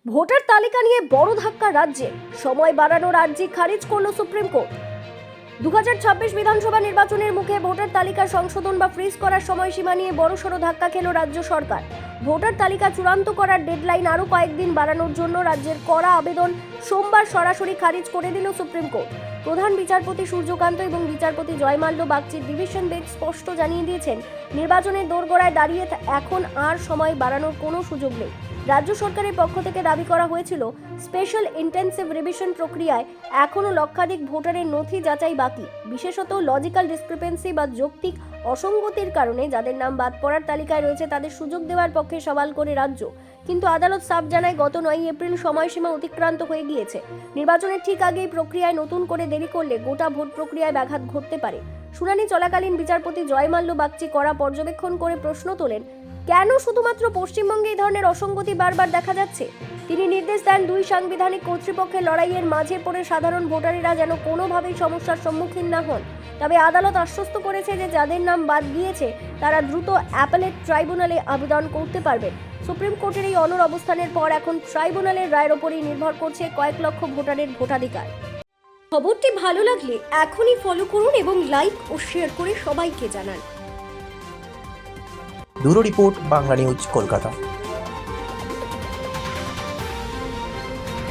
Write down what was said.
Voter তালিকা নিয়ে বড় ধাক্কা রাজ্যে, সময় বাড়ানোর আর্জি খারিজ করল সুপ্রিম কোর্ট। 2026 বিধানসভা নির্বাচনের মুখে ভোটার তালিকা সংশোধন বা ফ্রিজ করার সময়সীমা নিয়ে বড়সড় ধাক্কা খেল রাজ্য সরকার। ভোটার তালিকা চূড়ান্ত করার ডেডলাইন আরও কয়েকদিন বাড়ানোর জন্য রাজ্যের করা আবেদন সোমবার সরাসরি খারিজ করে দিল সুপ্রিম কোর্ট। প্রধান বিচারপতি সূর্যকান্ত এবং বিচারপতি জয়মাল্য বাগচির ডিভিশন বেঞ্চ স্পষ্ট জানিয়ে দিয়েছেন, নির্বাচনের দোরগোড়ায় দাঁড়িয়ে এখন আর সময় বাড়ানোর কোনো সুযোগ নেই। রাজ্য সরকারের পক্ষ থেকে দাবি করা হয়েছিল, স্পেশাল ইন্টেন্সিভ রিভিশন প্রক্রিয়ায় এখনও লক্ষাধিক ভোটারের নথি যাচাই বাকি, বিশেষত লজিক্যাল ডিসক্রিপেন্সি বা যৌক্তিক অসঙ্গতির কারণে যাদের নাম বাদ পড়ার তালিকায় রয়েছে তাদের সুযোগ দেওয়ার পক্ষে সওয়াল করে রাজ্য। কিন্তু আদালত সাফ জানায়, গত 9 এপ্রিল সময়সীমা অতিক্রান্ত হয়ে গিয়েছে। নির্বাচনের ঠিক আগেই প্রক্রিয়ায় নতুন করে দেরি করলে গোটা ভোট প্রক্রিয়ায় ব্যাঘাত ঘটতে পারে। শুনানি চলাকালীন বিচারপতি জয়মাল্য বাগচি কড়া পর্যবেক্ষণ করে প্রশ্ন তোলেন, কেন শুধুমাত্র পশ্চিমবঙ্গে এই ধরনের অসঙ্গতি বারবার দেখা যাচ্ছে। তিনি নির্দেশ দেন, দুই সাংবিধানিক কর্তৃপক্ষের লড়াইয়ের মাঝে পড়ে সাধারণ ভোটারেরা যেন কোনোভাবেই সমস্যার সম্মুখীন না হন। তবে আদালত আশ্বস্ত করেছে যে যাদের নাম বাদ গিয়েছে তারা দ্রুত অ্যাপেলেট ট্রাইব্যুনালে আবেদন করতে পারবেন। সুপ্রিম কোর্টের এই অনড় অবস্থানের পর এখন ট্রাইব্যুনালের রায়ের ওপরই নির্ভর করছে কয়েক লক্ষ ভোটারের ভোটাধিকার। খবরটি ভালো লাগলে এখনই ফলো করুন এবং লাইক ও শেয়ার করে সবাইকে জানান। Bureau report, Bangla news, Kolkata.